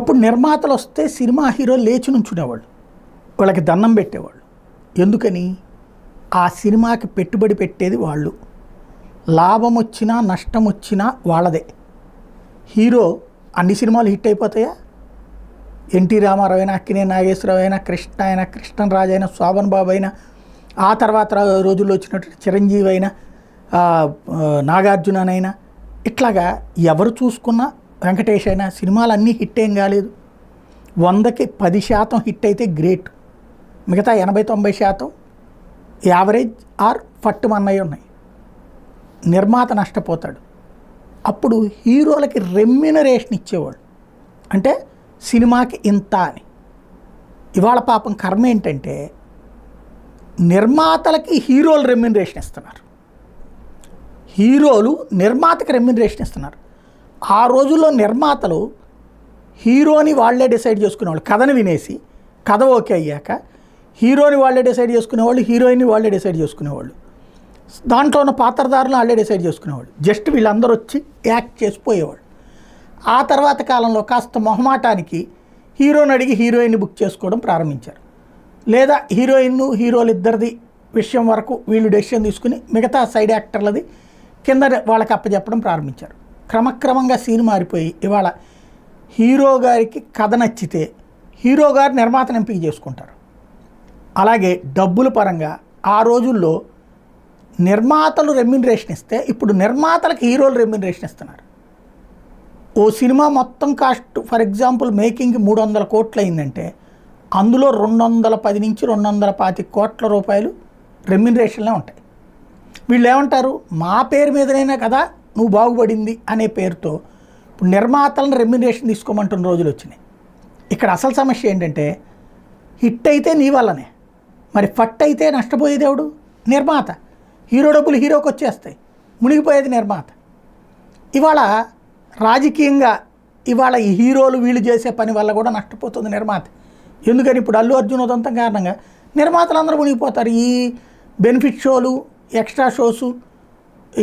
అప్పుడు నిర్మాతలు వస్తే సినిమా హీరో లేచి నుంచునేవాళ్ళు, వాళ్ళకి దండం పెట్టేవాళ్ళు. ఎందుకని? ఆ సినిమాకి పెట్టుబడి పెట్టేది వాళ్ళు, లాభం వచ్చినా నష్టం వచ్చినా వాళ్ళదే. హీరో అన్ని సినిమాలు హిట్ అయిపోతాయా? ఎన్టీ రామారావు అయినా, అక్కినేని నాగేశ్వరరావు అయినా, కృష్ణ అయినా, కృష్ణరాజు అయినా, శోభన్ బాబు అయినా, ఆ తర్వాత రోజుల్లో వచ్చినటువంటి చిరంజీవి అయినా, నాగార్జుననైనా, ఇట్లాగా ఎవరు చూసుకున్నా, వెంకటేష్ అయినా, సినిమాలన్నీ హిట్ ఏం కాలేదు. 100కి 10% హిట్ అయితే గ్రేట్, మిగతా 80-90% యావరేజ్ ఆర్ ఫట్టుమన్నవి ఉన్నాయి. నిర్మాత నష్టపోతాడు. అప్పుడు హీరోలకి రెమ్యూనరేషన్ ఇచ్చేవాళ్ళు, అంటే సినిమాకి ఇంత అని. ఇవాళ పాపం కర్మ ఏంటంటే నిర్మాతలకి హీరోలు రెమ్యూనరేషన్ ఇస్తున్నారు, హీరోలు నిర్మాతకి రెమ్యూనరేషన్ ఇస్తున్నారు. ఆ రోజుల్లో నిర్మాతలు హీరోని వాళ్ళే డిసైడ్ చేసుకునేవాళ్ళు. కథను వినేసి కథ ఓకే అయ్యాక హీరోని వాళ్ళే డిసైడ్ చేసుకునేవాళ్ళు, హీరోయిన్ని వాళ్ళే డిసైడ్ చేసుకునేవాళ్ళు, దాంట్లో ఉన్న పాత్రధారులు వాళ్ళే డిసైడ్ చేసుకునేవాళ్ళు. జస్ట్ వీళ్ళందరూ వచ్చి యాక్ట్ చేసిపోయేవాళ్ళు. ఆ తర్వాత కాలంలో కాస్త మొహమాటానికి హీరోని అడిగి హీరోయిన్ని బుక్ చేసుకోవడం ప్రారంభించారు. లేదా హీరోలు ఇద్దరిది విషయం వరకు వీళ్ళు డెసిషన్ తీసుకుని మిగతా సైడ్ యాక్టర్లది కింద వాళ్ళకి అప్పచెప్పడం ప్రారంభించారు. క్రమక్రమంగా సీన్ మారిపోయి ఇవాళ హీరో గారికి కథ నచ్చితే హీరో గారు నిర్మాతను ఎంపిక చేసుకుంటారు. అలాగే డబ్బుల పరంగా ఆ రోజుల్లో నిర్మాతలు రెమ్యూనరేషన్ ఇస్తే ఇప్పుడు నిర్మాతలకు హీరోలు రెమ్యూనరేషన్ ఇస్తున్నారు. ఓ సినిమా మొత్తం కాస్ట్ ఫర్ ఎగ్జాంపుల్ మేకింగ్కి 300 కోట్లు అయిందంటే అందులో 210 నుంచి 225 కోట్ల రూపాయలు రెమ్యూనరేషన్లే ఉంటాయి. వీళ్ళు ఏమంటారు, మా పేరు మీదనైనా కదా నువ్వు బాగుపడింది అనే పేరుతో ఇప్పుడు నిర్మాతలను రెమ్యూనరేషన్ తీసుకోమంటున్న రోజులు వచ్చినాయి. ఇక్కడ అసలు సమస్య ఏంటంటే హిట్ అయితే నీ వల్లనే, మరి ఫట్ అయితే నష్టపోయేది ఎవడు? నిర్మాత. హీరో డబ్బులు హీరోకి వచ్చేస్తాయి, మునిగిపోయేది నిర్మాత. ఇవాళ రాజకీయంగా ఇవాళ ఈ హీరోలు వీళ్ళు చేసే పని వల్ల కూడా నష్టపోతుంది నిర్మాత. ఎందుకని? ఇప్పుడు అల్లు అర్జున్ ఉదంతం కారణంగా నిర్మాతలు అందరూ మునిగిపోతారు. ఈ బెనిఫిట్ షోలు, ఎక్స్ట్రా షోసు,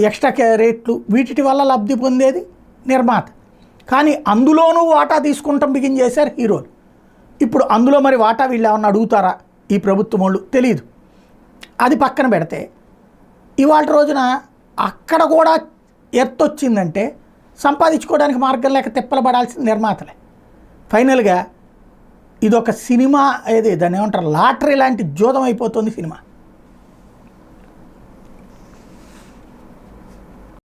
ఎక్స్ట్రా రేట్లు, వీటి వల్ల లబ్ధి పొందేది నిర్మాత. కానీ అందులోనూ వాటా తీసుకుంటాం బిగిన్ చేశారు హీరోలు. ఇప్పుడు అందులో మరి వాటా వీళ్ళు ఏమన్నా అడుగుతారా ఈ ప్రభుత్వం వాళ్ళు? తెలియదు. అది పక్కన పెడితే ఇవాళ రోజున అక్కడ కూడా ఎత్తొచ్చిందంటే సంపాదించుకోవడానికి మార్గం లేక తిప్పలు పడాల్సింది నిర్మాతలే. ఫైనల్గా ఇదొక సినిమా, ఏది దాన్ని ఏమంటారు, లాటరీ లాంటి జోదం అయిపోతుంది సినిమా.